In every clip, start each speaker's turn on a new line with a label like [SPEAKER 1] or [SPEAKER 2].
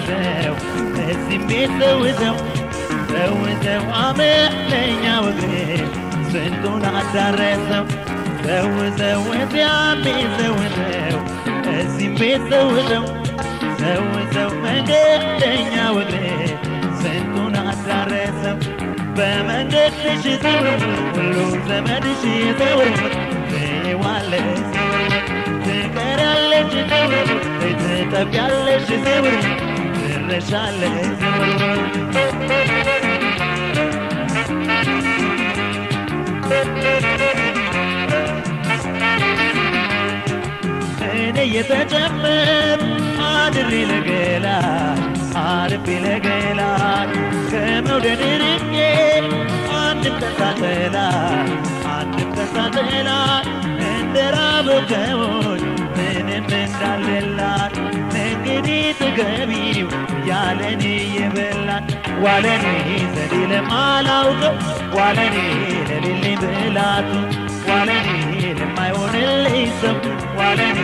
[SPEAKER 1] ዘውዘው እዚህም ቤት ዘውዘው ዘውዘው አመለኛ ወግሬ ስንቱን አዳረሰው ዘውዘው እዚያም ቤት ዘውዘው እዚህም ቤት ዘውዘው ዘውዘው መንገደኛ ወግሬ ስንቱን አዳረሰው በመንገድሽ ዘውር ሁሉ ዘመድሽ ዘውር ትዋለሽ ትቀሪያለሽ ዘውር ትጠፊያለሽ ዘውር ትረሻለሽ ዘውር እኔ የተጨመር አድሬ ለገላ አርቤ ለገላ ከመውደድ ርቄ አንድም ተሳተላ እንደ ራበው ከሆድ ምንም እንዳልላት እንግዲህ ትገቢው ያለኔ የበላት ዋለኔ ዘዴ ለማላውቀው ዋለኔ ለሌለኝ ብላቱ ዋለኔ ለማይሆንልኝ ሰው ዋለኔ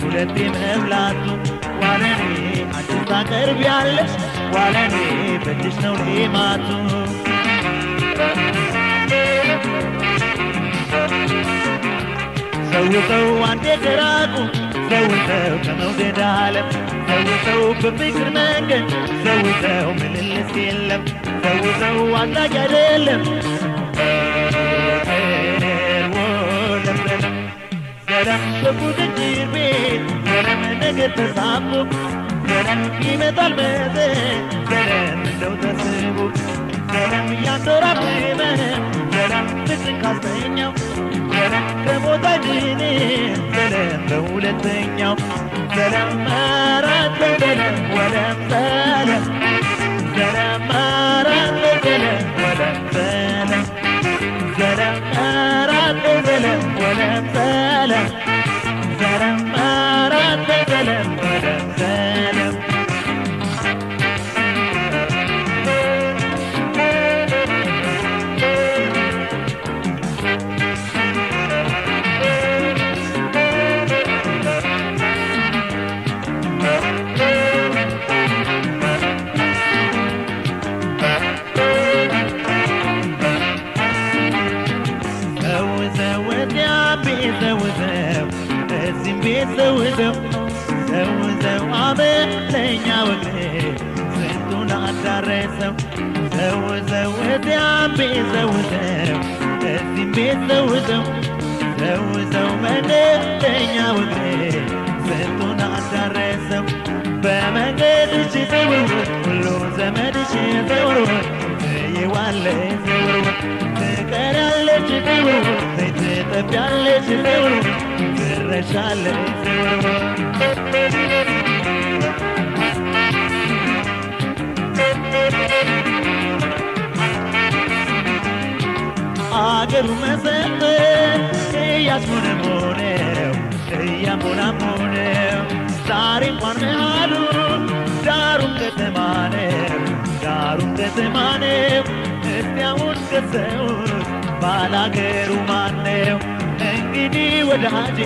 [SPEAKER 1] ሁለቴ መብላቱ ዋለኔ አንቺን ታቀርቢያለሽ ዋለኔ በእጅሽ ነው ሌማቱ ሰውተው አንዴ ገራቁ ሰውተው ከመውደድ ዓለም ሰውተው በፍቅር መንገድ ሰውተው ምልልስ የለም ሰውተው አድራጊ አይደለም ገረም በቁጥጥር ቤት ገረም ነገር ተሳቦ ገረም ይመጣል ገረም እንደው ተስቦ ገረም እያንዶራበበ ገረም ፍቅርን ካስተኛው ገረም ከሞት አይድን ገረም በሁለተኛው ገረም አራት ገረም ወለም ሰለም ገረም አራት ገረም ወለም ሰለም ገረም አራት ገረም ወለም ሰለም ገረም አራት ገረም ወለም ሰለም ዘውዘው ዘውዘው አመለኛ ወግሬ ስንቱን አዳረሰው ዘውዘው እዚያም ቤት ዘውዘው እዚህም ቤት ዘውዘው ዘውዘው መንገደኛ ወግሬ ስንቱን አዳረሰው በመንገድሽ ዘውር ሁሉ ዘመድሽ ዘውር ትይዋለሽ ዘውር ትቀሪያለሽ ዘውር ትጠፊያለሽ ዘውር ትረሻለሽ ዘውር አገሩ መሰረት እያስሞነሞነው እያሞናሞነው ዛሬ እንኳን መሃሉ ዳሩም ከተማ ነው እስቲያውን ከሰውት ባላገሩ ማነው እንግዲህ ወዳጄ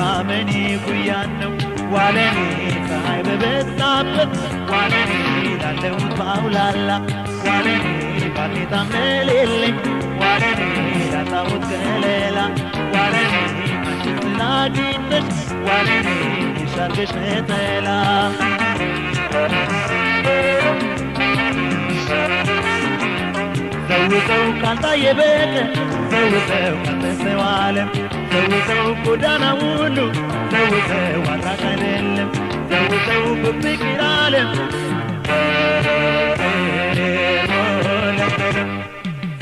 [SPEAKER 1] ማመኔ ጉያን ነው ዋለኔ ፀሐይ በበዛበት ዋለኔ ላለሁት ባውላላ ዋለኔ ባቄታም ለሌለኝ ዋለኔ ላጣሁት ከሌላ ዋለኔ አንቺን ስላግኝተሽ ዋለኔ ይሻልሽ ነጠላ ዘውዘው ካልታየ በቀር ዘውዘው ካልተሰው ዓለም ዘውዘው ጎዳና ሁሉ ዘውዘው አድራሽ አይደለም ዘውዘው በፍቅር ዓለም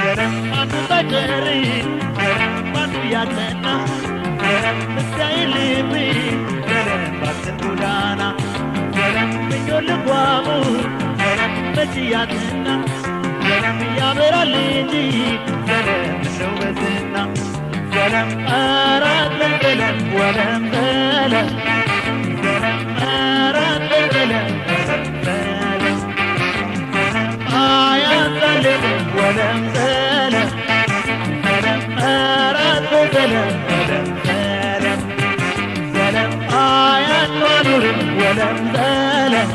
[SPEAKER 1] ገረም አንዱ ሳይቀር ገረም አንዱ ያጠና ገረም እስካይልብ ገረም ባትን ጎዳና ገረም ምኞት ልጓሙ ገረም መች ያጠና ገረም ያበራል እንጂ ገረም እንደው በዝና ገረም አራት ገረም ወለም ሰለም ገረም አራት ገረም ወለም ሰለም ገረም አያሳልም ወለም ሰለም ገረም አራት ገረም ወለም ሰለም ገረም አያኗኑርም ወለም ሰለም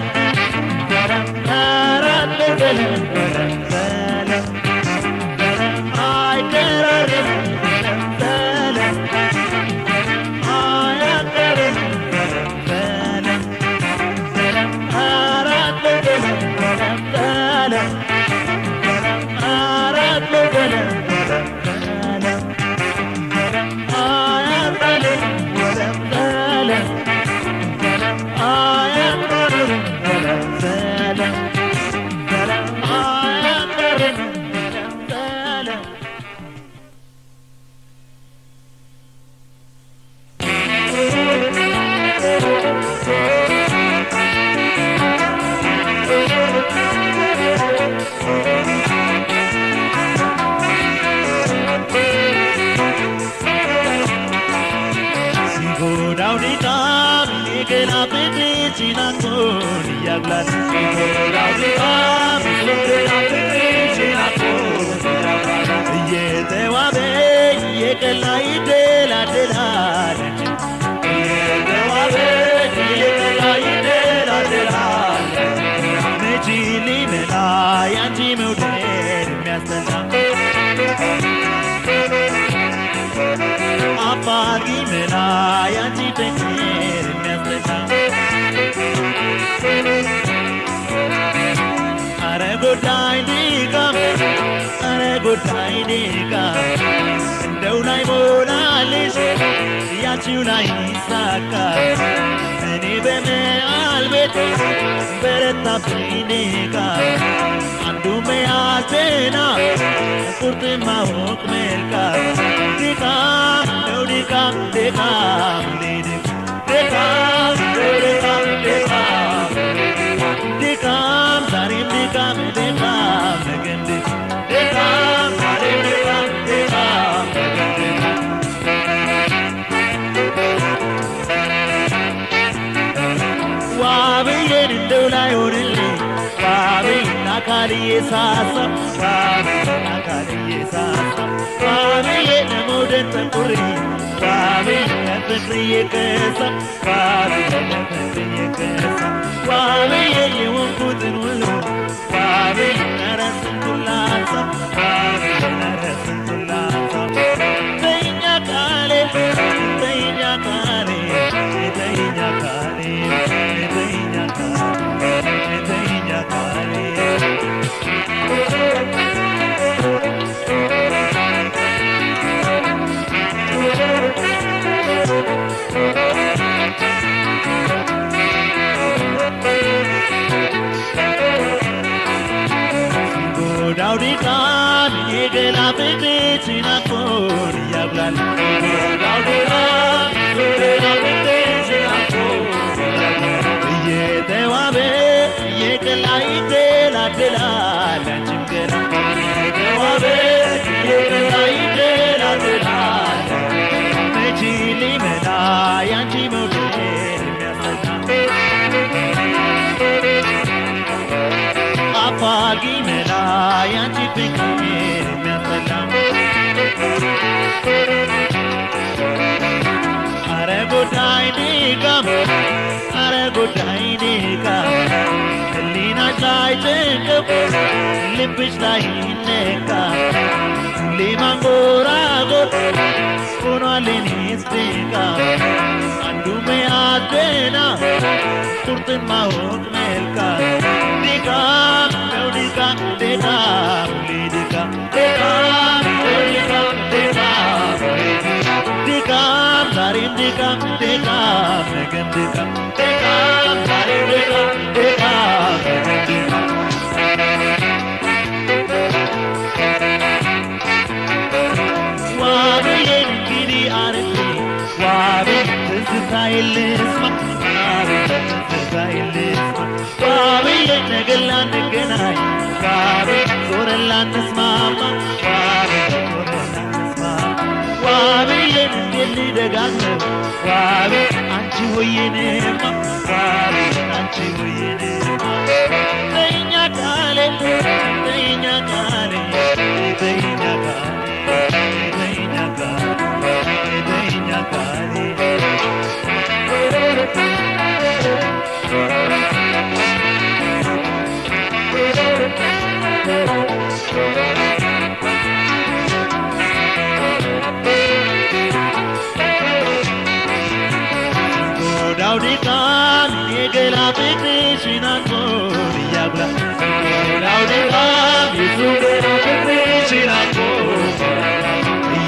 [SPEAKER 1] Laudikan yegela Shirango Yagla Laudikan yegela Shirango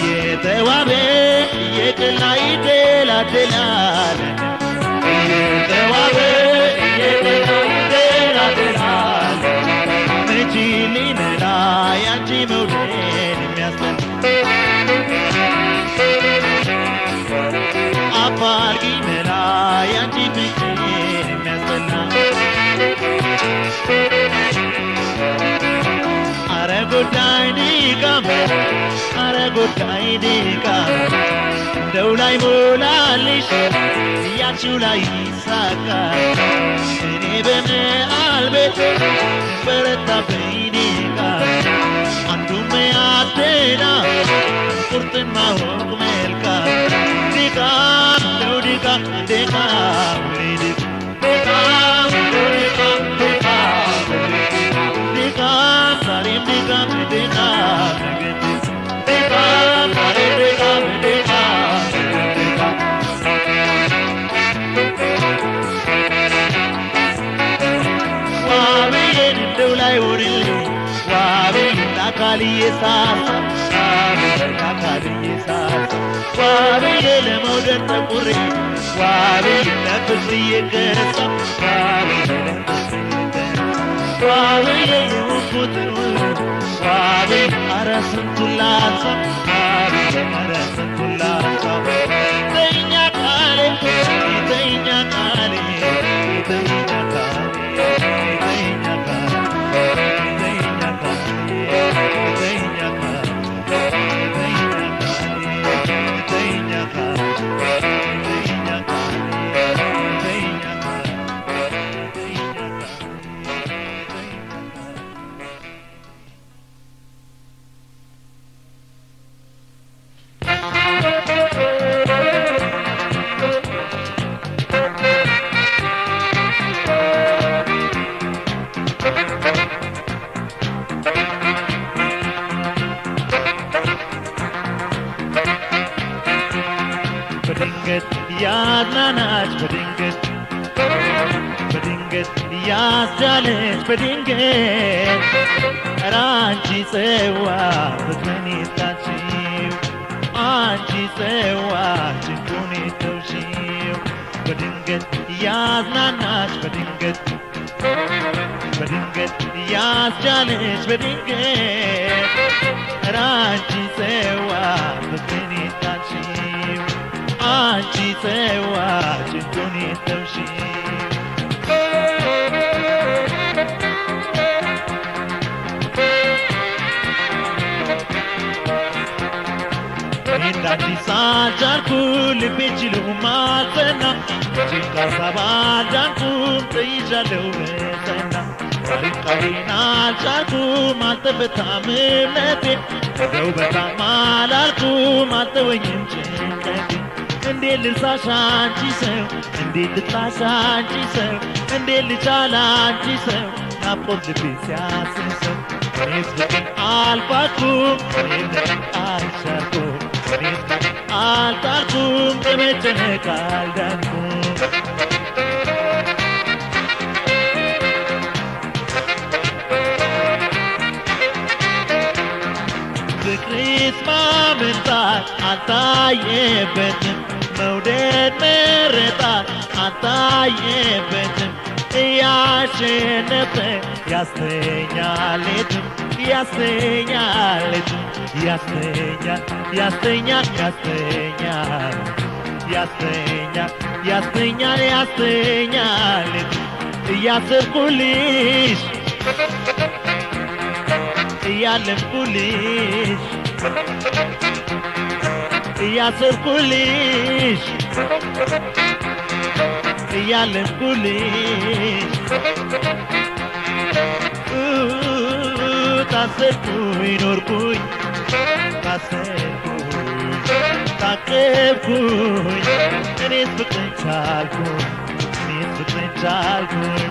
[SPEAKER 1] Yete wabe yegela idela delal Yete wabe yegela idela delal Mejili nela yanchi muden miasan Apargi nela yanchi muden miasan Are good idea Daulai mulalish Yachulai saka Nibene albet Berta peinika Andume atena Kurten mahok melka Dika, dika, dika Dika, dika, dika Dika, sarim dika, dika Dika, sarim dika, dika Daulai urili Wabi nakali esasa Nakali esasa Wabi ele moder tapuri Wabi nakali ekerasa Wabi Wabi ele ukutu Wabi arasantulasa Wabi arasantulasa Teinya kare Teinya kare Teinya kare ያዝናናች በድንገት ያስቻለች በድንገት ኧረ አንቺ ጽዋ ፍቅርን የታችው አንቺ ጽዋ ጭንቁን የተውሽው በድንገት ያዝናናች በድንገት ያስቻለች በድንገት ኧረ አንቺ ጽዋ ፍቅርን የታችው አንቺ ጽዋ ጭንቁን የተውሽው እንዳንቺ ሳልቻልኩ ልቤ ችሎ ማጸና ጭንቅ ሀሳብ አልዳንኩም ጥይሻለሁ በጸና ቃሌን አልቻልኩም አልተፈታም እምነቴ እንደው በጣም አላልኩም አልተወኝም ጭንቀቴ እንዴት ልርሳሽ አንቺ ሰው እንዴት ልጥላሽ አንቺ ሰው እንዴት ልቻል አንቺ ሰው ናፍቆት ልቤ ሲያስሰው እኔስ ፍቅርን አልፋኩም እኔም ፍቅርን አልቻልኩም እኔስ ፍቅርን አልጣልኩም ከመጨነቅ አልዳንኩም ፍቅርስ ማመንታት አልታየበትም መውደድ መረጣት አልታየበትም እያሸነፈ ያስተኛሌትም ያስተኛሌትም ያስተኛል ያስተኛል ያስተኛል ያስተኛል ያስተኛል ያስተኛሌትም እያሰብኩልሽ እያለምኩልሽ እያሰብኩልሽ እያለምኩልሽ ታሰብኩኝ ኖርኩኝ ታሰብኩኝ ታቀብኩኝ እኔስ ፍቅርን ቻልኩኝ እኔስ ፍቅርን ቻልኩኝ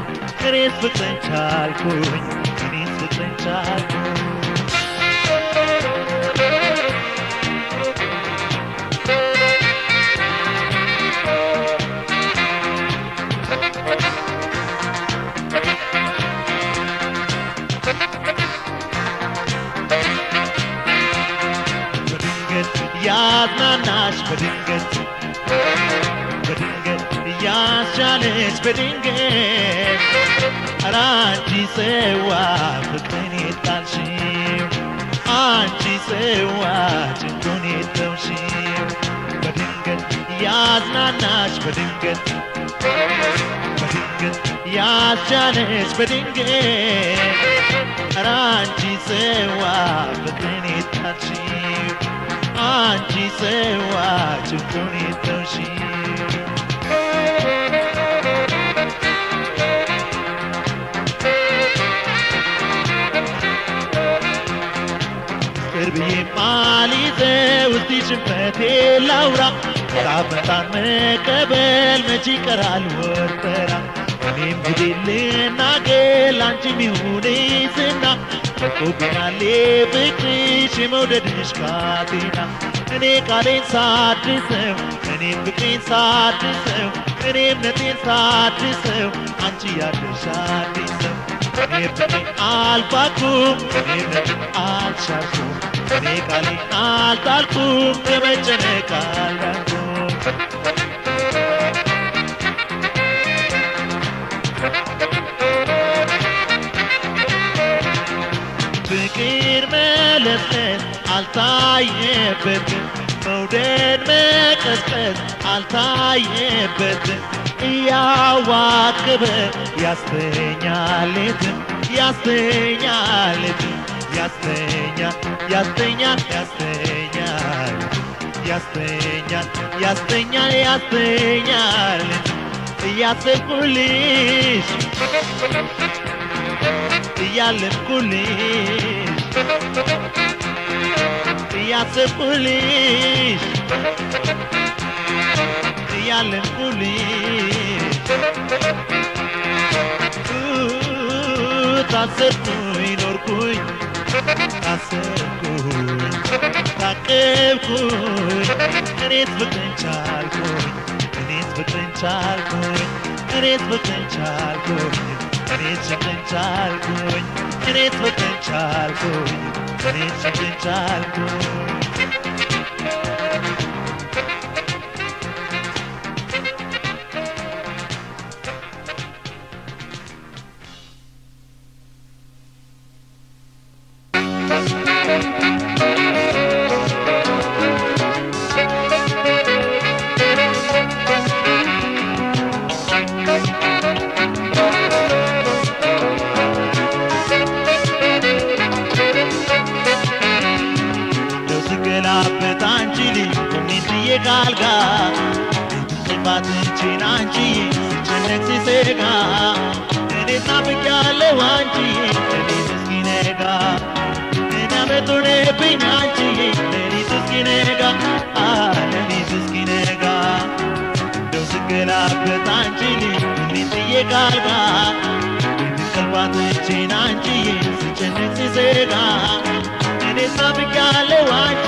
[SPEAKER 1] እኔስ ፍቅርን ቻልኩኝ እኔስ ፍቅርን ቻልኩኝ በድንገት ያስቻለች በድንገት ኧረ አንቺ ጽዋ ፍቅርን የጣልሽው አንቺ ጽዋ ጭንቁን የተውሽው በድንገት ያዝናናች በድንገት ያስቻለች በድንገት ኧረ አንቺ ጽዋ ፍቅርን የጣልሽው አንቺ ጽዋ ጭንቁን የተውሽው ቅርብዬ ማሊዘው እስቲ ሽንፈቴ ላውራ ጣፈጣን መቀበል መች ይቀራል ወርተራ እኔም ጉዴ ልናገር ላንቺም ይሁን ዝና መጥቶብኛል ፍቅርሽ የመውደድሽ ካቴና እኔ ቃሌን ሳድሰው እኔም ፍቅሬን ሳድሰው እኔ እምነቴን ሳድሰው አንቺ ያለሽ አዲሰው እኔ ፍቅሬን አልፋኩም እኔ እምነቴን አልሻርኩም እኔ ቃሌን አልጣልኩም ከመጨነቅ አልዳንኩም ፍቅር መለስለስ አልታየበትም መውደድ መቀስቀስ አልታየበትም እያዋከበ ያስተኛልትም ያስተኛልትም ያስተኛል ያስተኛል ያስተኛል ያስተኛል ያስተኛል ያስተኛል እያሰብኩልሽ እያለምኩልሽ እያሰብኩልሽ እያለምኩልሽ ታሰርኩኝ ኖርኩኝ ታሰርኩኝ ታቀብኩኝ እኔስ ፍቅርን ቻልኩኝ እኔስ ፍቅርን ቻልኩኝ እኔስ ፍቅርን ቻልኩኝ እኔስ ፍቅርን ቻልኩኝ እኔስ ፍቅርን ቻልኩኝ እኔስ ፍቅርን ቻልኩኝ ካልጋ እንቅልፋትንችን አንቺ ስጨነቅ ሲሰጋ እኔስ ናፍቄያለሁ አንቺ ሌሊት እስኪነጋ እኔ ዓመት ሆነብኝ አንቺ ሌሊት እስኪነጋ ሌሊት እስኪነጋ እንደው ስገላበጥ አንቺ እኔን ጥዬ ካልጋ እንቅልፋትንችን አንቺ ስጨነቅ ሲሰጋ እኔስ ናፍቄያለሁ አንቺ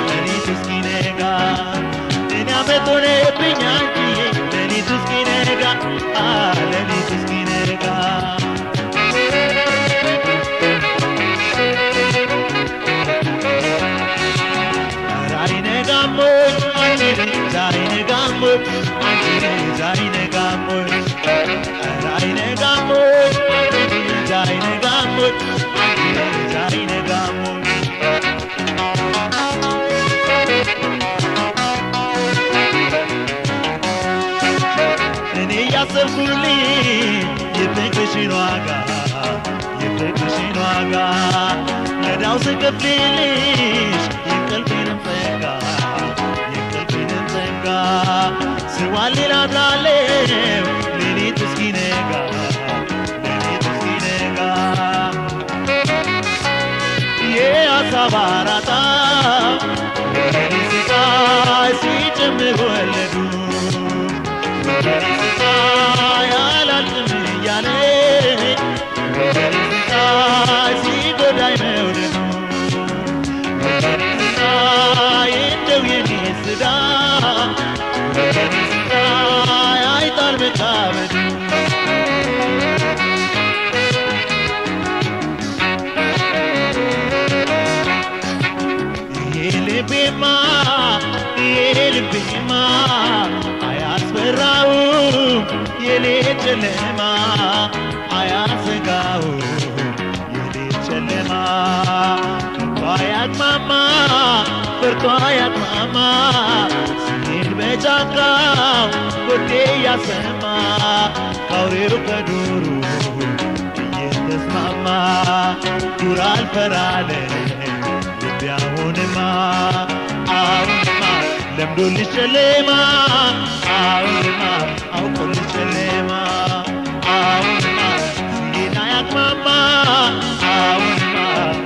[SPEAKER 1] ሌሊት እስኪነጋ ዓመት ሆነብኝ አንቺ ሌሊት እስኪነጋ ሌሊት እስኪነጋ ኧረ አይነጋም ወይ አንቺ ዛሬ አይነጋም ወይ አንቺ ዛሬ አይነጋም ወይ ኧረ አይነጋም ወይ አንቺ ዛሬ አይነጋም ወይ አንቺ ዛሬ አይነጋም ወይ ያሰብኩልኝ የፍቅርሽን ዋጋ ዕዳው ስከፍልልሽ የእንቅልፌንም ጸጋ ስዋልል አድራለሁ ሌሊት እስኪነጋ የሀሳብ አራጣ ስቃይ ሲጨምር ወለዱ ያላልቅም እያለ ሲጎዳኝ መውደዱ እንደው የኔ ስዳ አይጣል መቃበዱ ይሄ ልቤማ የሌት ጨለማ አያሰጋው የሌት ጨለማ አያቅማማ ፈርቶ አያቅማማ ሲሄድ በጫካው ጎዴ ያሰማ አውሬው ከዱሩ እየተስማማ ዱር አልፈራለ ልቤ አሁንማ ለምዶልሽ ጨለማ አሁንማ አውቆልሽ ጨለማ አሁንማ ሲሄድ አያቅማማ አሁንማ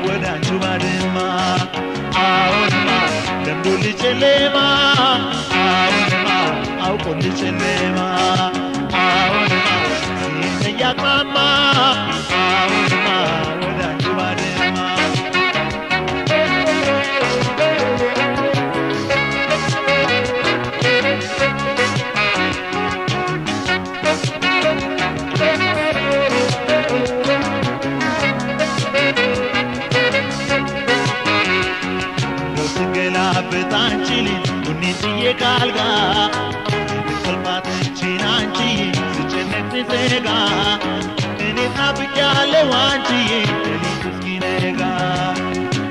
[SPEAKER 1] ወደ አንቺ ባድማ አሁንማ ለምዶልሽ ጨለማ አሁንማ አውቆልሽ ጨለማ አሁንማ ሲሄድ አያቅማማ አሁንማ ወደ አንቺ ባድማ ካልጋ ሰልማተችን አንቺ ስጨነቅ ንዘጋ እኔ ታብቂያለሁ አንቺዬ ሌሊቱ እስኪነጋ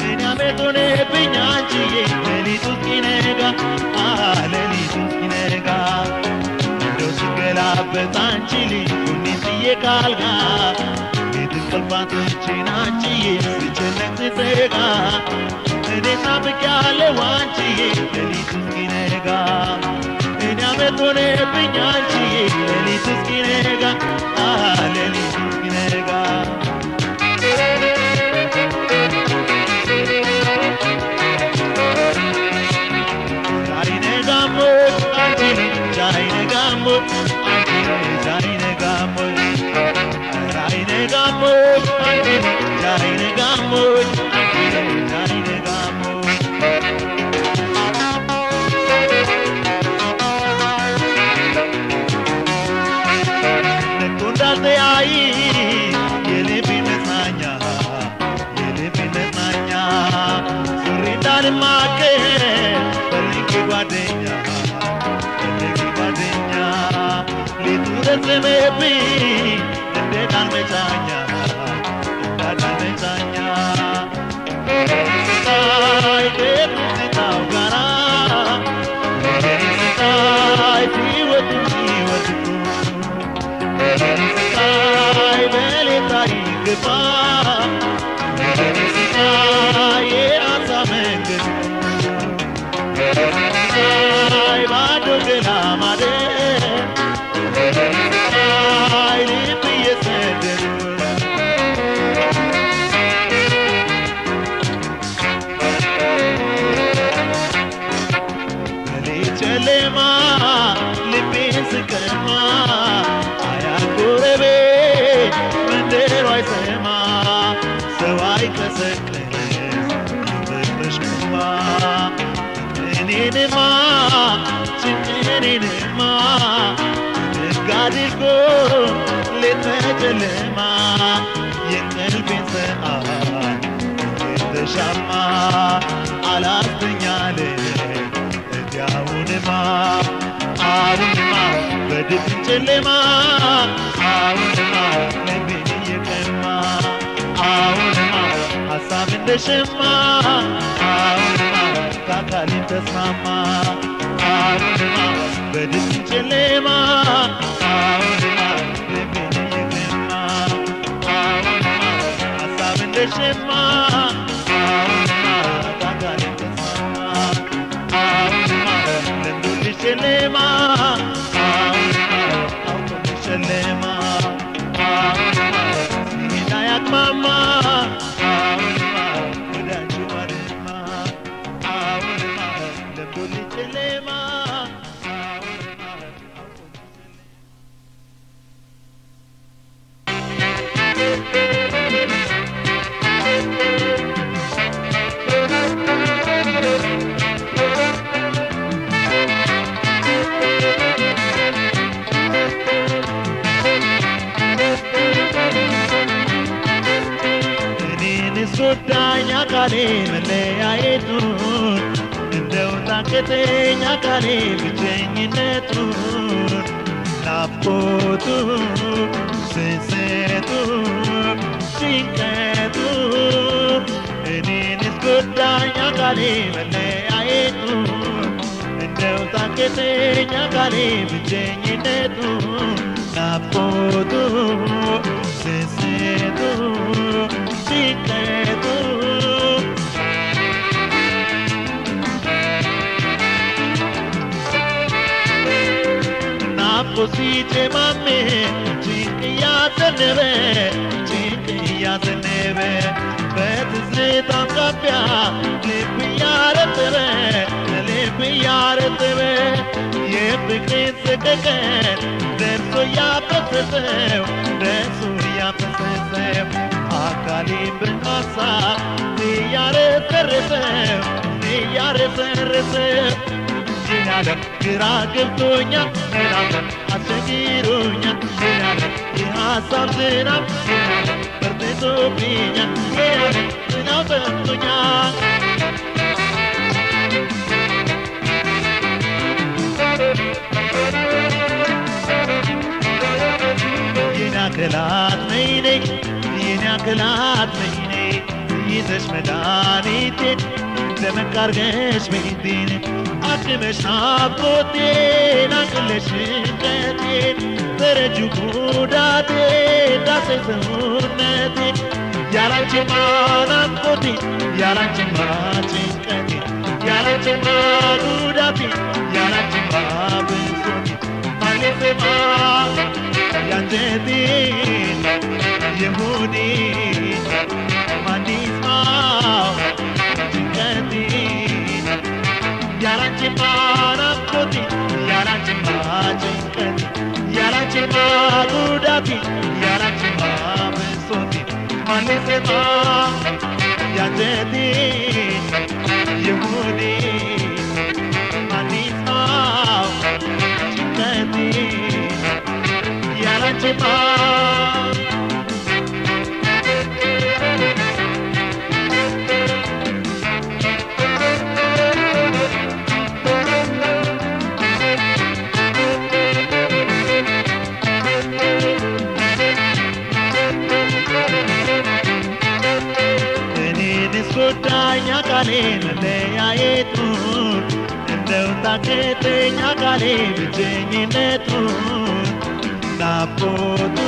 [SPEAKER 1] እኔ አመት ሆነብኝ አንቺዬ ሌሊቱ እስኪነጋ ሌሊቱ እስኪነጋ እንደው ስገላበጥ አንቺ ልጅ ቡኔን ጥዬ ካልጋ ቤት ሰልማተችን አንቺዬ ስጨነቅ ንዘጋ እኔ ታብቂያለሁ አንቺዬ ሌሊቱ እስኪነጋ እኔ አመት ሆነብኝ አንቺዬ ሌሊቱ እስኪነጋ ሌሊቱ እስኪነጋ ዛይነጋሞ አንቺ ዛይነጋሞ አንቺ ዛይነጋሞ ዛይነጋሞ አንቺ ዛይነጋሞ Maybe and then I'll meet I get it now, Gana. I see what you do. I belly like a bar. I am I want to get a Shama ala pinyale diaunema aunema bedichelema aunema nebini yekema aunema asabinde shema aunema kakali tasmama aunema bedichelema aunema nebini yekema aunema asabinde shema Sudanya kali meleaitun Indau taketenya kali bicenginetun ናፍቆቱ ስስቱ ጭንቀቱ እኔንስ ጎዳኝ አካሌ መለያየቱ እንደው ታከተኝ አካሌ ብቸኝነቱ ናፍቆቱ ስስቱ ጭንቀቱ ሲጨማሜ ጭንቅ እያዘነበ በትዝታም ካፊያ ልብ እያረጠበ የፍቅሬን ሰቀቀን ደርሶ ያፈሰሰው አካሌን በሐሳብ እያረሰረሰው ይናለም ግራ ገብቶኛል ይናለም አስቸግሮኛል ይናለም የሐሳብ ዝናብ ይናለም በርትቶብኛል ይናለም ዝናብ ጠምቶኛል የኔ አካላት ነይ ነይ ይዘሽ መድኃኒቴን ለመቃርገሽ ቤቴን አድመሽ ናፍቆቴን አቅለሽ ጭንቀቴን በረጁ ጉዳቴን ዳሰሽ ሰውነቴን ያላንቺማ ናፍቆቴን ያላንቺማ ጭንቀቴን ያላንቺማ ጉዳቴን ያላንቺማ ብሶቴን ማን ሊሰማ ያንጀቴን የሆዴን ማን ይስማው ጭንቀቴን ያላንቺማ ናፍቆቴን ያላንቺማ ጭንቀቴን ያላንቺማ ጉዳቴን ያላንቺማ ብሶቴን ማን ሊሰማ ያንጀቴን የሆዴን ማን ይስማው ጭንቀቴን ያላንቺማ ጎዳኝ አካሌ መለያየቱን እንደው ታከተኝ አካሌ ብቸኝነቱን ናፍቆቱ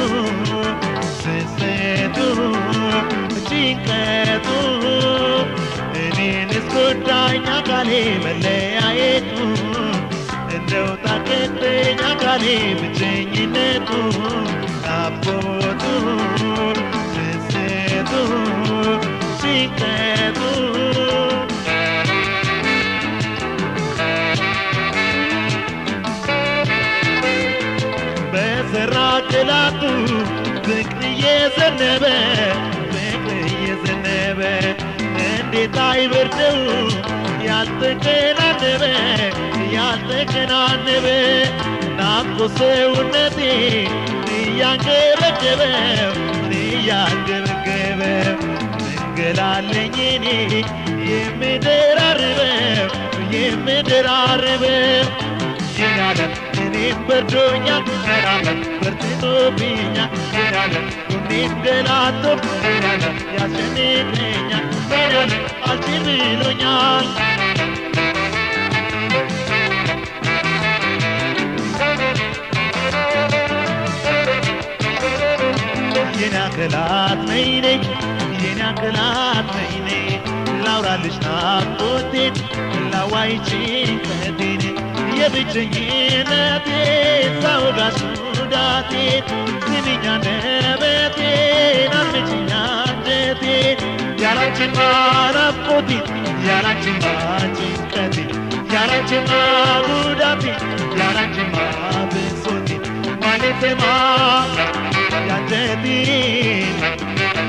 [SPEAKER 1] ስስቱ ጭንቀቱ እኔንስ ጎዳኝ አካሌ መለያየቱን እንደው ታከተኝ አካሌ ብቸኝነቱን ናፍቆቱ ስስቱ ጭንቀቱ በሰራ ቅላቱ ፍቅር እየዘነበ እንዴት አይበርደው ያልተከናነበ ናፍቆት ሰውነቴ እያንገበገበው ገላለኝ እኔ የምደራርበው ይናለም እኔም በርዶኛል ይናለም በርትቶብኛል ይናለም ሁኔም ገላቶ ይናለም ያስጨንቀኛል ይናለም አልችል ብሎኛል የኔ አካላት ነይ ነይ ላውራልሽ ናፍቆቴን ላዋይ ጭንቀቴን የብቸኝነቴን ሳወጋሽ ጉዳቴን ስሚኝ አንደበቴን አድምጪኝ አንጀቴን ያላንቺማ ናፍቆቴን ያላንቺማ ጭንቀቴን ያላንቺማ ጉዳቴን ያላንቺማ ብሶቴን ማን ሊሰማ ያንጀቴን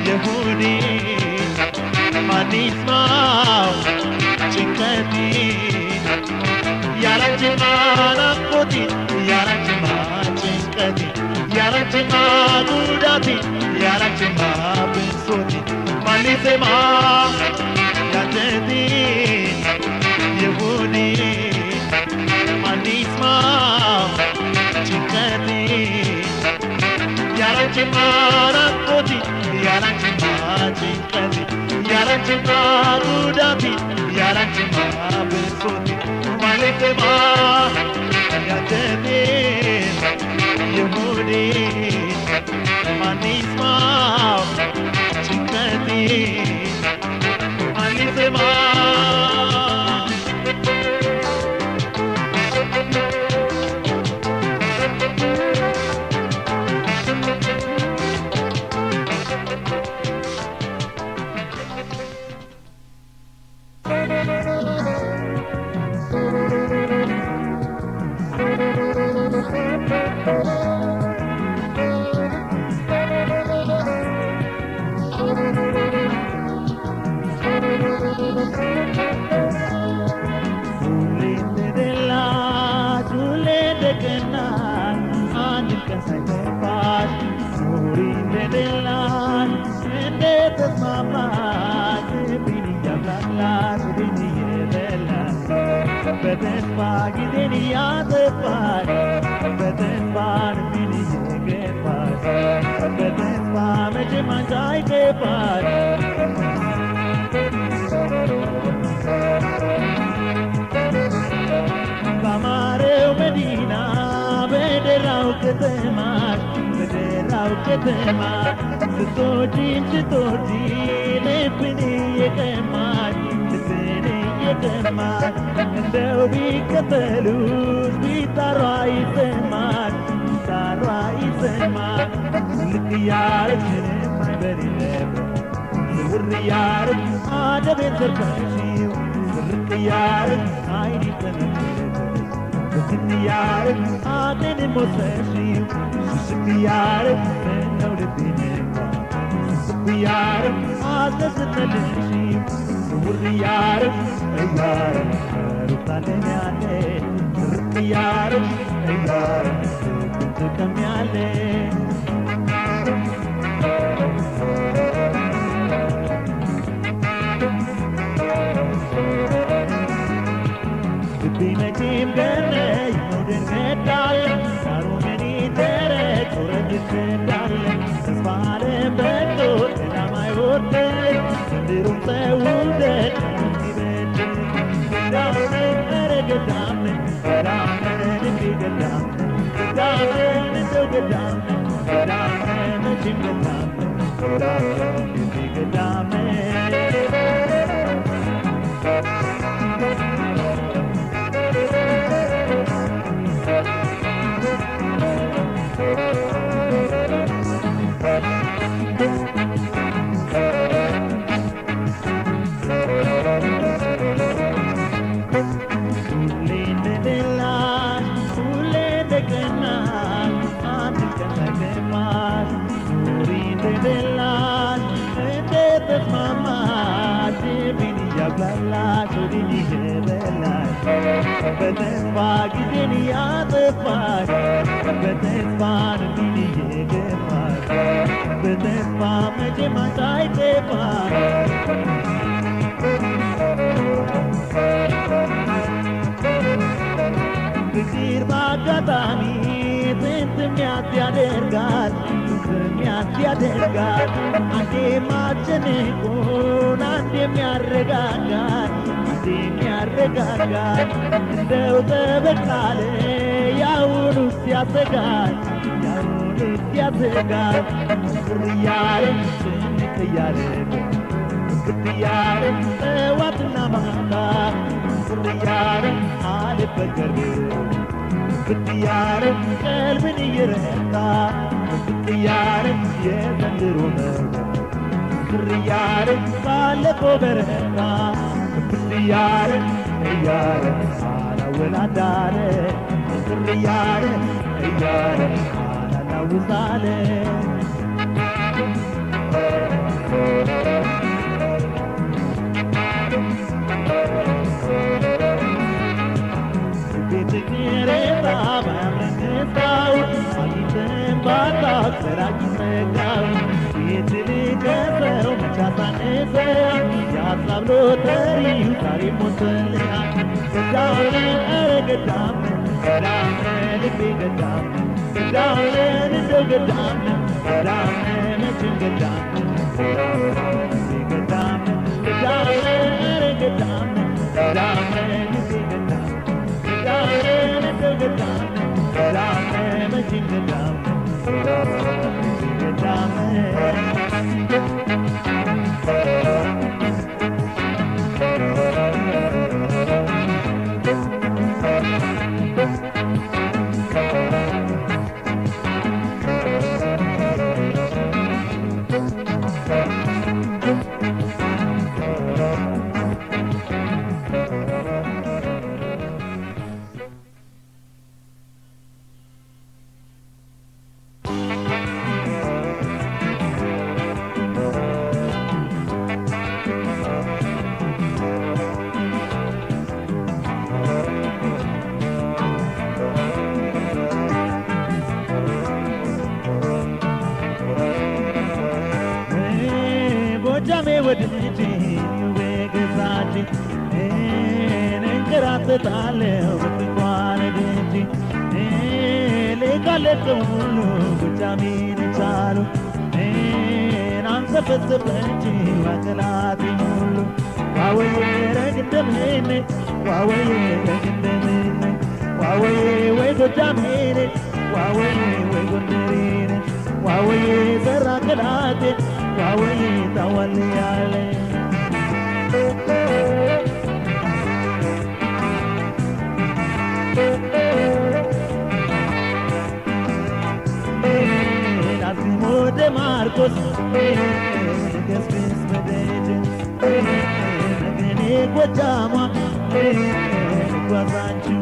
[SPEAKER 1] የሆዴን ማን ይስማው ጭንቀቴን ያላንቺማ ናፍቆቴን ያላንቺማ ጭንቀቴን ያላንቺማ ጉዳቴን ያላንቺማ ብሶቴን ማን ሊሰማ ያንጀቴን የሆዴን ማን ይስማው ጭንቀቴን ያላንቺማ ናፍቆቴ ያላንቺማ ጭንቀቴ ያላንቺማ ጉዳቴ ያላንቺማ ብሶቴ ማን ይስማ ያንተቤት የሆዴ ማን ይስማው ጭንቀቴ ማን ይስማ በተስፋ ጊዜን እያጠፋች በተስፋ ልቤን እየገፋች በተስፋ መቼም አንቺ አይከፋች ባማረው መዲና በደራው ከተማሽ በደራው ከተማ ስትወጂኝ ልብን እየቀማሽ ልብን እየቀማሽ እንደው ቢከተሉሽ ቢጠራ ይሰማል ቢጠራ ይሰማል ልክ እያረግሽንም አይበሌለበት ስውር እያረግሽ አደቤን ዘርፈሽው ስርቅ እያረግሽ አይን ተመለከተሽ ብትን እያረግሽ አጤንም ወሰድሽው ስስቅ እያረግሽ ምነው ልቤን ስስቅ እያረግሽ አዘዝነልሽው ስውር እያረግሽ እያረግሽ ታለኛለ ስርቅ እያረግሽ እያረግሽ ትቀሚያለ ልቤ መቼም ገረኝ መውደድ ገዳለ ዳሩ ምን ይደረግ ውረድ ይሰዳለ ተስፋ ዓለም በቅቶ ሰላም አይወርደኝ ዘንድሮም ሰው ውደድ ገዳምን ገዳምን እንዴ ገዳምን ገዳምን እንደው ገዳምን ገዳምን መቼም ገዳምን ገዳምን እንዴ ገዳምን በተስፋ ጊዜን እያጠፋች በተስፋ ልቤን እየገፋች በተስፋ መቼም አንቺ አይጠፋች ፍቅር በአጋጣሚ ስንት የሚያስያደርጋል አንዴ ማጨነቁን አንዴ የሚያረጋጋል የሚያረጋጋል እንደው ተበቃለ ያውኑስ ያሰጋል ፍቅር እያለ ጭንቅ እያለ ፍቅር እያለ ጠዋትና ማታ ፍቅር እያለ አልበገር ፍቅር እያለ ቀልብን እየረታ ፍቅር እያለ የዘንድሮ ነገር ፍቅር እያለ ባለፈው በረታ ፍቅር እያለ አላወላዳለ ፍቅር እያለ አላላውሳለ ቤትግሬታ ባያምረንታው አጊተን ባጣት ሰራቂ ሰጋው ቤትልቀሰው መቻሳነሰው ያሳብ ሎተሪው ዛሬ ሞተልያ ገዳምን ኧረ ገዳምን ልቤ ገዳም ገዳም እንደው ገዳም ገዳም መቼም ገዳም ገዳም ገዳም ገዳም ገዳም ልቤ ገዳም ገዳም እንደው ገዳም ገዳም መቼም ገዳም ገዳም ጎጃሜ ወድጄ በገዛቼ እንንከራተታለሁ በፍቅሯ ነድጄ ሌቃለቀው ሁሉ ጎጃሜን ቻሉ አንሰፈሰፈች አካላቴ ሁሉ ዋወዬ ረግ እንደምን ዋወዬ ረግ እንደምን ዋወዬ ወይ ጎጃሜን ዋወዬ ወይ ጎንደሬን ዋወዬ ዘራ አካላቴ ዋወዬ ታዋልያለ ናዝሞ ደማርቆስ ገስግስ በደጅ መገኔ ጎጃሟ ጓዛችን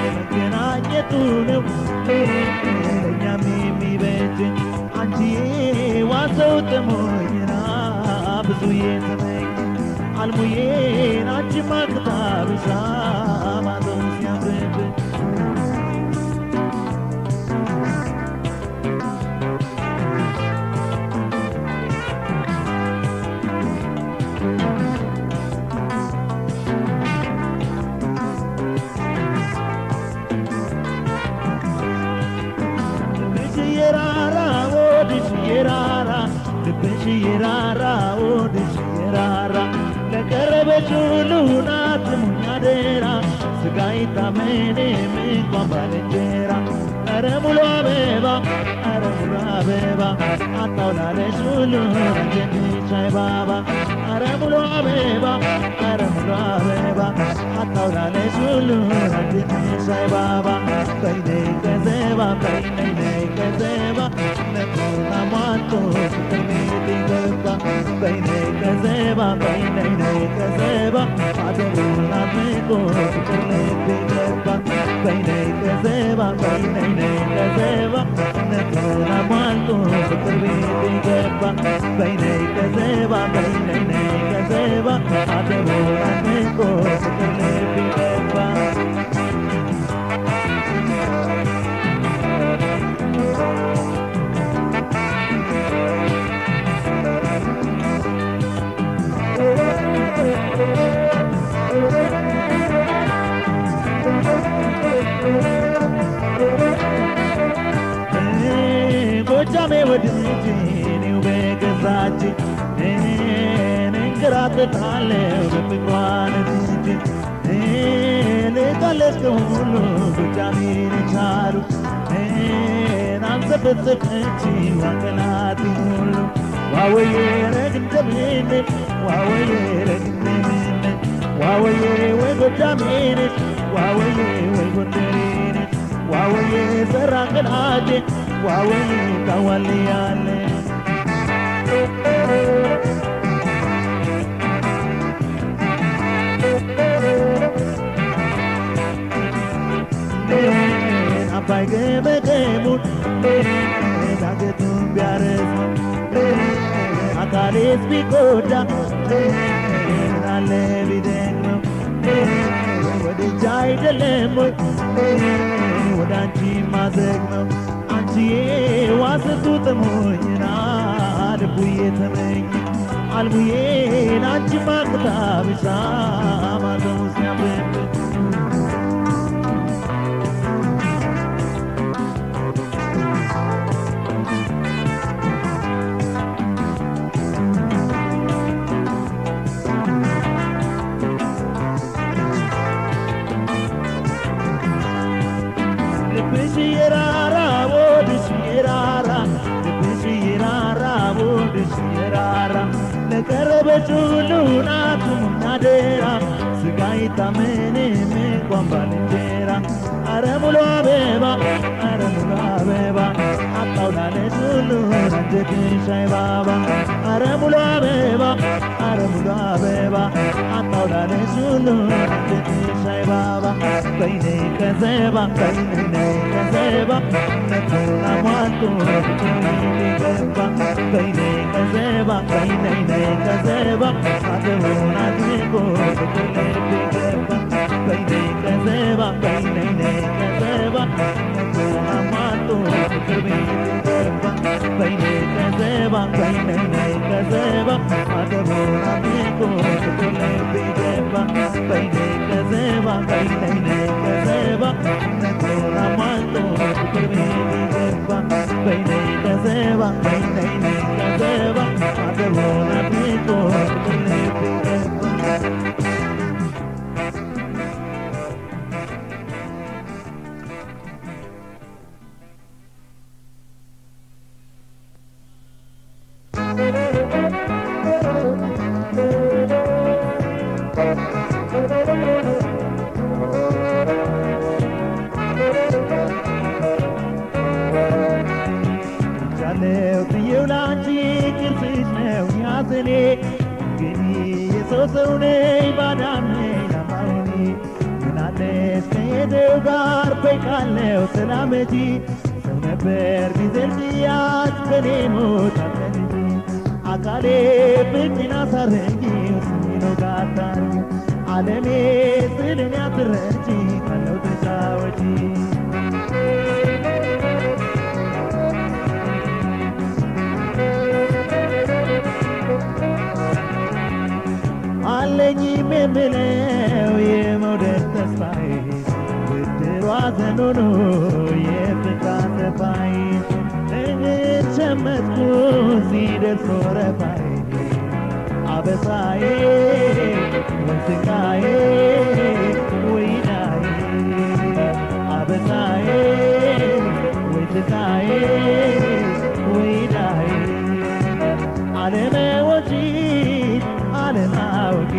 [SPEAKER 1] መገናኘቱ ነው ለእኛም የሚበጅ አንቺዬ ዋሰው ጥሞኝና ብዙ የተመኝ አልሙዬን አንቺ ማክታብሻ ማዘው ሲያምርብን ልብሽ የራራ ወድሽ የራራ ለቀረበች ሁሉ ናት ሙኛ ደራ ስጋ ይታመንም እንኳን ባልንጀራ ኧረ ሙሉ አበባ ኧረ ሙሉ አበባ አታውላለች ሁሉ አንጀትሽ አይባባ ኧረ ሙሉ አበባ ኧረ ሙሉ አበባ አታውላለች ሁሉ አንጀትሽ አይባባ በይነይ ከዘባ በይነይ ከዘባ ለቶና ማቶ ፍቅርቤት ገባ በይነይ ከዘባ በይነይ ከዘባ አደሩን አድምቆ ፍቅር ልቤ ገባ በይነይ ከዘባ በይነይ ከዘባ ለቶና ማቶ ፍቅር ቤት ገባ በይነይ ከዘባ በይነይ ከዘባ አደሩን አድምቆ ፍቅር ልቤ ገባ ጎጃሜ ወድጄ እኔው በገዛቼ እንንከራተታለሁ በፍቅሯ ነድጄ ልቃለቀው ሁሉ ጎጃሜን ቻሉ አንሰፈሰፈች አካላቴ ሁሉ ዋወዬ ረግ እንደምን ዋወዬ ረግ እንደምን ዋወዬ ወይ ጎጃሜን ዋወዬ ወይ ጎንደሬን ዋወዬ ዘራ አካላቴ ዋወዬ ታዋልያለ አባይ ገመገሙን ዳገቱን ቢያረዝም አካሌስ ቢጎዳ ምናለ ቢደግመው ወደጃ አይደለም ወይ ወደ አንቺ ማዘግመው አንቺዬ ዋስቱ ጥሞኝና ልቡዬ ተመኝ አልሙዬን አንቺ ማቅታ ብቻ ማዘው ሲያምርብን ልብሽ የራራ ወድሽ የራራ ልብሽ የራራ ወድሽ የራራ ለቀረበች ሁሉ ናት ሙናደራ ስጋ ይታመንም እንኳን ባልንጀራ አረ ሙሉ አበባ አረ ሙሉ አበባ አጣው ላለች ሁሉ አንጀትሽ አይባባ አረ ሙሉ አበባ አረ ሙሉ አበባ አጣው ላለች ሁሉ አንጀትሽ አይባባ በይኔ ከዘባ በይኔ ከዘባ ነቱን አሟልቶ ገባ በይኔ ከዘባ በይኔ ከዘባ አደቡን አድርጎ ፍቅር ልብ ገባ በይኔ ከዘባ በይኔ ከዘባ ነቱን አሟልቶ ፍቅር ቤት ገባ በይኔ ከዘባ በይኔ ከዘባ አደቡን አድርጎ ፍቅር ልብ ገባ በይኔ ከዘባ በይኔ ከዘባ ነቱን አሟልቶ ፍቅር ቤት ገባ በይኔ ከዘባ በይኔ ከዘባ አደቡን አድርጎ ፍቅር ልብ ገባ ጃለው ጥየው ላንቺ ቅርስሽ ነው ያዘኔ እንግዲህ የሰው ሰው ነኝ ባዳም ነኝ ላማውኒ ምናለሽ ከሄደው ጋር በይቃለው ሰላመጂ ሰው ነበር ቢዘልጥያት ከኔ ሞት አለልጂ አካሌ ፍቅርን አሳረጂ ስሚነው ጋታር ዓለሜ ስልን ያትረጂ ካለው ተጫወጂ አለኝ የምለው የመውደድ ተስፋዬ ብድሯ ዘኖኖ የፍቅር ተፋዬ እህል ሸመትኩ ሲደርስ ወረፋዬ አበሳዬ ወስቃዬ ወይናዬ አበሳዬ ወስቃዬ ወይናዬ አለመወጪ አለማወቂ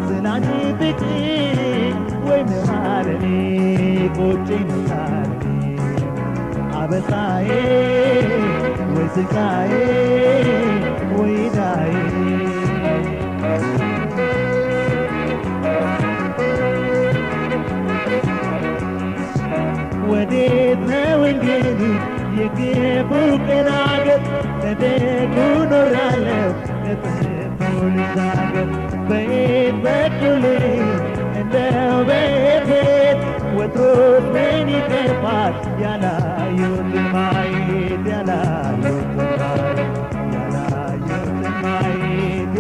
[SPEAKER 1] ስላንቺ ፍቅር ወይ መማለኔ ቆጬ መታለኔ አበሳዬ ወይ ስቃዬ ወይ ዳዬ ወዴት ነው እንግዲህ የክፉ ቀን አገር ተደጉ ኖራለሁ ልዛገር በየት በኩል እንደው በየት ወትሮስ ምን ይቀርባል ያላዩት ማየት ያላዩት ማየት ያላዩት ማየት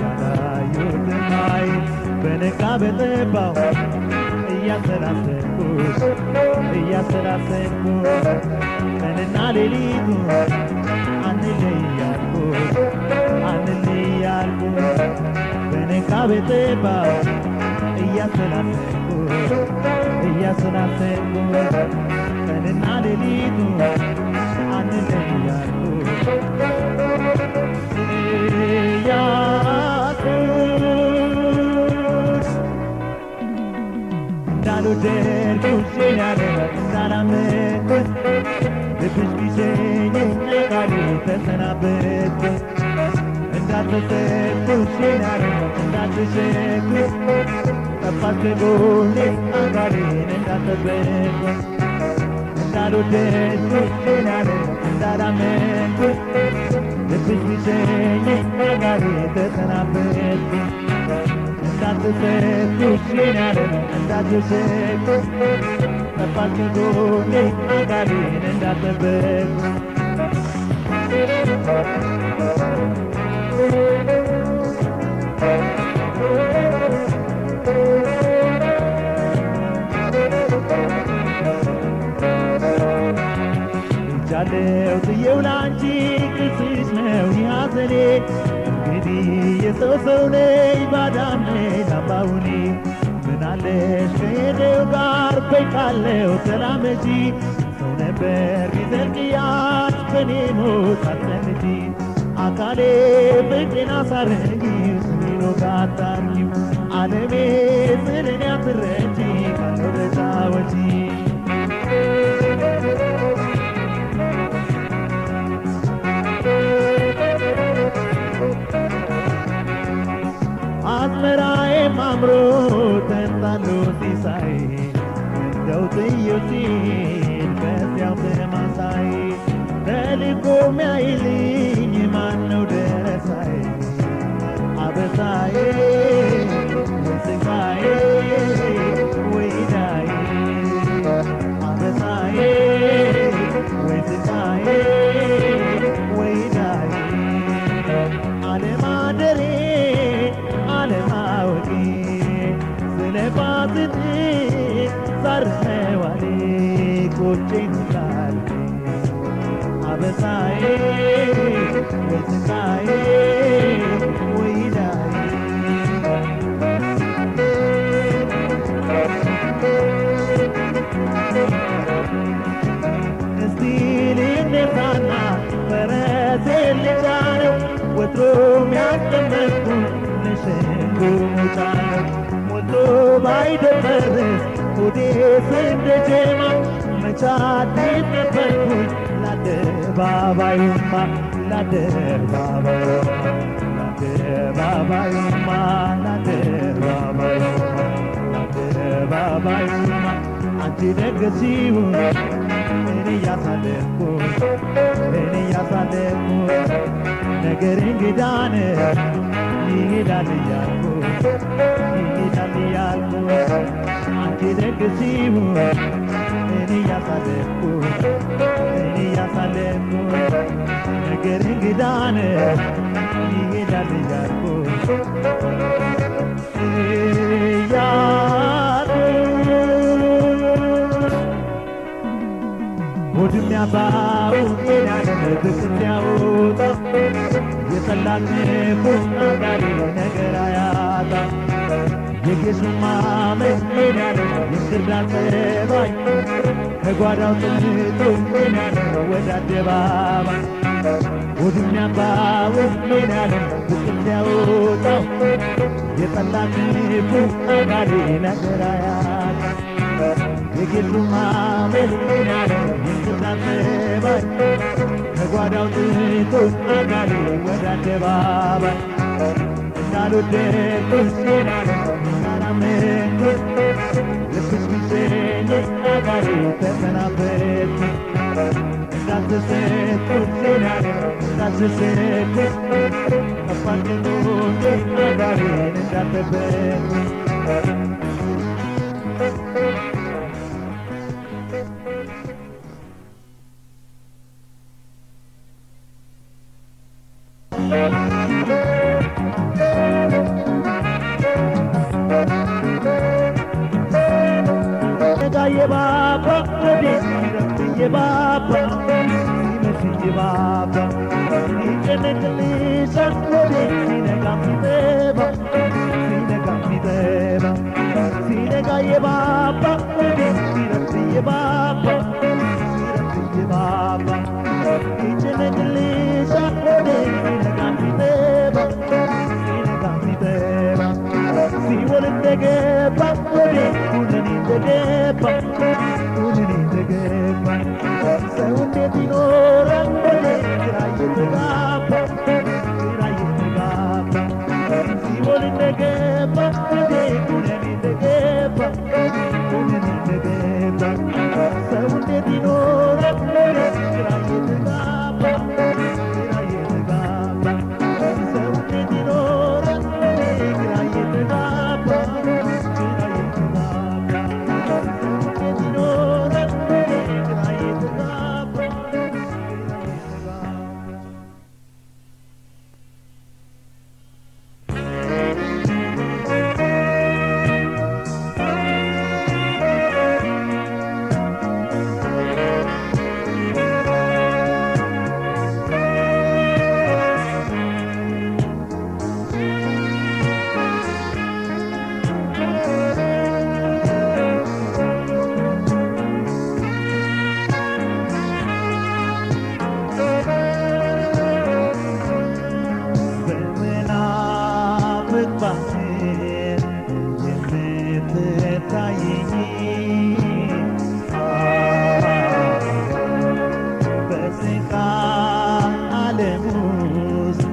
[SPEAKER 1] ያላዩት ማየት በነጋ በጠባው እያሰላሰልኩ ቀንና ሌሊቱ አንለያልኩ በነጋ በጠባው እያሰላሰልኩ ቀንና ሌሊቱ አንለያልኩ እንዳልወደድኩሽ ያደረግ እንዳላመንኩት ልብሽ ቢሸኘኝ ቃሌ ተሰናበትኩት እንዳልተሰጥኩሽ ያደረግ እንዳልተሸኩት ጠፋሽ ከጎኔ አካሌን እንዳልጠበቅኩት እንዳልወደድኩሽ ያደረግ እንዳላመንኩት ልብሽ ቢሸኘኝ ቃሌ ተሰናበትኩት እንዳልተሰጥኩሽ ያደረግ እንዳልተሸኩት ጠፋሽ ከጎኔ አካሌን እንዳልጠበቅኩት ጃለው ጥየው ላንቺ ቅርስሽ ነው ያዘኔ እንግዲህ የሰው ሰው ነኝ ባዳም ነኝ ላምባውኔ ምናለ ካለሽ ከሄደው ጋር በቃለው ተላመጂ ሰው ነበር ቢዘልቅያች በኔ ሞት አትለምጂ አካሌ ፍቅሬን አሳረጊው ስሜኖ ጋታርጊው ዓለሜ ስለኔ አትረጂ ካለው ተጫወቺ አዝመራዬ ማምሮ ተንታሎ ሲሳይ እንደው ጥዬው ሲል በዚያው በማሳይ ተልኮ ሚያይልኝ ማነው ደረሳይ አበሳዬ ወስቃዬ ወይዳዬ አበሳዬ ወስቃዬ ወይዳዬ አለማደሬ አለማወቄ ስለባትት ዛርነዋሌ ቆጨኝ ስላልኩ አበሳዬ ወስቃዬ ወይዳዬ እስቲ ልነሳና ፈረሴን ልጫነው ወትሮም ያስቀመጥኩት ለሸንጎ መውጫ ነው ሞቶ ባይደፈርስ ሆዴስ እንደ ጀማ መቻቴን ነበርኩኝ ለአደባባዩማ ለአደባባዩማ ለአደባባዩማ ለአደባባዩማ አንቺ ደገሲው እኔ እያሳለፍኩት ነገር እንግዳነ ይሄዳል እያልኩት አንቺ ደገሲው እኔ እያሳለፍኩት ነገር እንግዳነ ይሄዳል እያልኩት ሆድም ያባውን ሄዳለ ብቅት ያወጣ የጠላት ቡና ጋሪ ነገር አያጣ የጌሱማ መሄዳለ የስርዳት ጸባይ ከጓዳው ጥንቶ ሄዳለ ወደ አደባባይ ሆድም ያባውን ሄዳለ ብቅት ያወጣው የጠላት ቡና ጋሪ ነገር አያጣ የጌሱማ መሄዳለ የስርዳት ጸባይ ከጓዳው ጥንቶ አጋሪ ወደ አደባባይ እንዳልወደድኩት ሄዳለ እንዳላመንኩት ልብስ ቢሰኝ አጋሪ ተሰናበትኩት እንዳልተሰጥኩት ሄዳለ እንዳልተሰጥኩት አፋልገኖቴ አጋሪን እንዳልተበትኩት የባባ ወዴት የባባ ሲመሽ የባባ ይጨነቅልሻል ወዴት ሲነጋ ሲነጋ የባባ ወዴት ሲረፍት የባባ ይጨነቅልሻል ወዴት ሲነጋ ሲወል እንደገባ ወዴት ሁነኔ እንደገባ ሰው እንዴት ይኖራል ወዴት ግራ እየተጋባ ሲወል እንደገባ ወዴት ሁነኔ እንደገባ ሰው እንዴት ይኖራል ወዴት ግራ እየተጋባ ሰው እንዴት ይኖራል ወዴት ግራ እየተጋባ በስቃይ ዓለም ውስጥ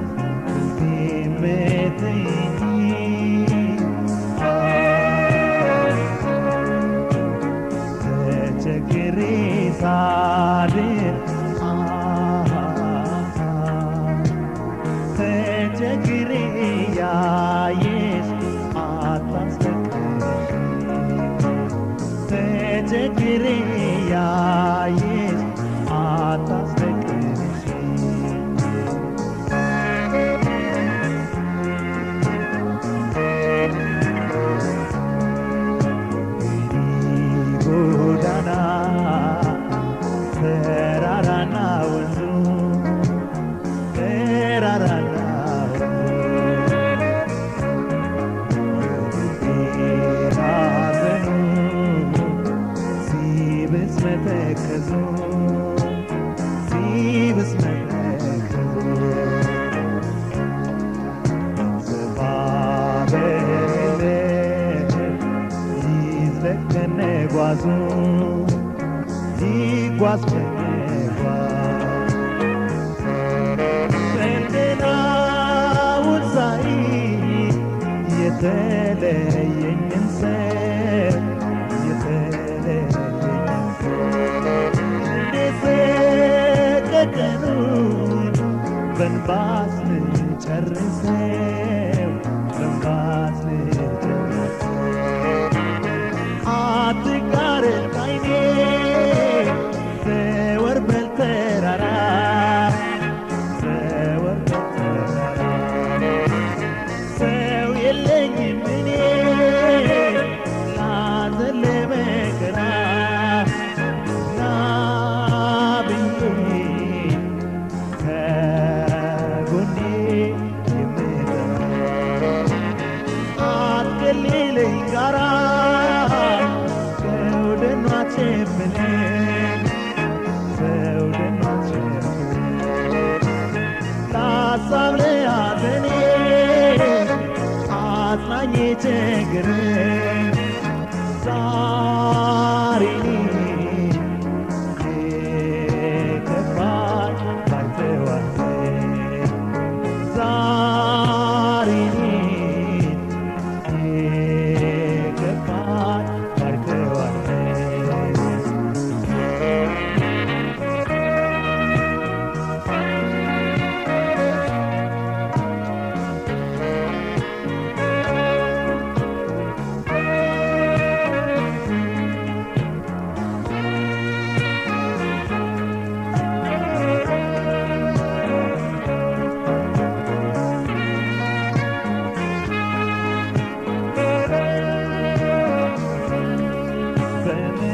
[SPEAKER 1] ተቸግሬ ሳድር ተቸግሬ ያየሽ አታስለቅሽ ተቸግሬ ያየሽ አታስለቅሽ ጎዳና ተራራና ወንዙ ተራራና ሐዘኑ ሲብስ መተከዙ ሲብስ መተከዙ ተባበለ ይዝለቅ ከነጓዙ ይጓዝ ከነጓዝ ፈተናውን ሳይ የተለየኝን ሰው የተለየኝን ሰው እንዴት ሰቀቀኑን በንባስ ልጨርሰው በንባስ ልጨርሰው አትጋረድ ካይኔ ዘወር በል ተራራ ዘወር በል ተራራ ሰው የለኝም እኔ ላዘን ለመከራ ና ብዬ ከጎኔ የምጠራ አትከልለኝ ጋራ ሰው ደኗችን ብለን ሰው ደኗችን ለሀሳብ ለሐዘኔ አጽናኝ ቸግረኝ ዛሬ የከፋኝ ባይተዋለኝ ዛሬ የከፋኝ ባይተዋለኝ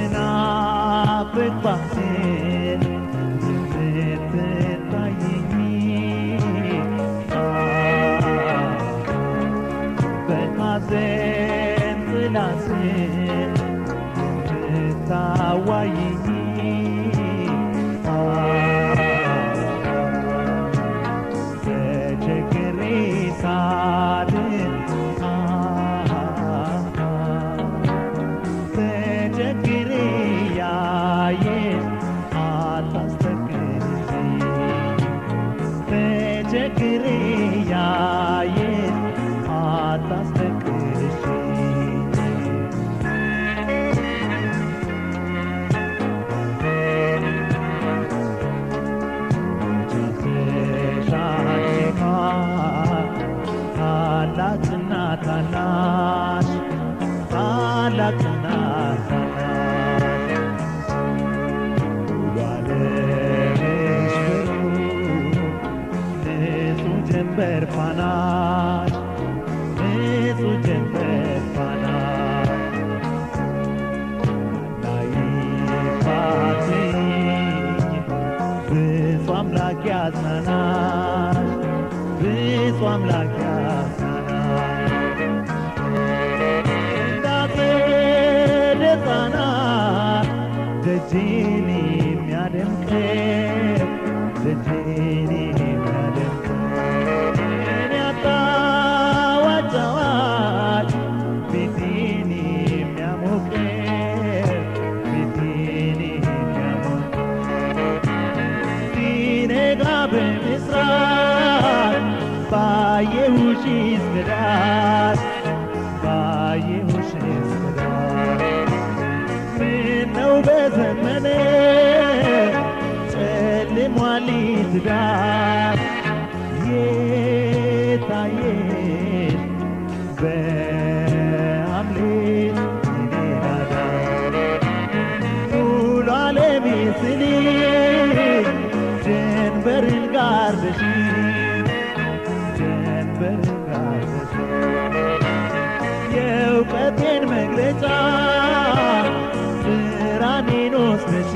[SPEAKER 1] በምናፍቅ ባህር የምትታየኝ በሐዘን ጥላ ስር የምታዋየኝ ተቸግሬ ሳድር ተቸግሬ ያየሽ አታስለቅሽ ተቸግሬ ያየሽ አታስለቅሽ ታላቅና ታናሽ ታላቅና ታናሽ ባለሽ ንጹህ ጀንበር ፋናሽ ንጹህ ጀንበር ፋናሽ ላይፋትኝ ብፁዕ አምላክ ያጽናናሽ ብፁዕ አምላክ ያጽናናሽ እንዳትሄድ ሕፃናት ደጄን የሚያደምቀው ደጄን የሚያደምቀው እኔ አጣዋት ጫዋች ቤቴን የሚያሞቀው ብስራት ባየሁሽ እስከዳር ባየሁሽ እስከዳር ምነው በዘመኔ ጨልሟል ትዳር የታየሽ በሐምሌ ሲኔዳዳ ሙሉ ዓለም ስልሽ ጀንበርን ጋርደሽ ጀንበርን ጋርደሽ የእውቀቴን መግለጫ ብርሃኔን ወስደሽ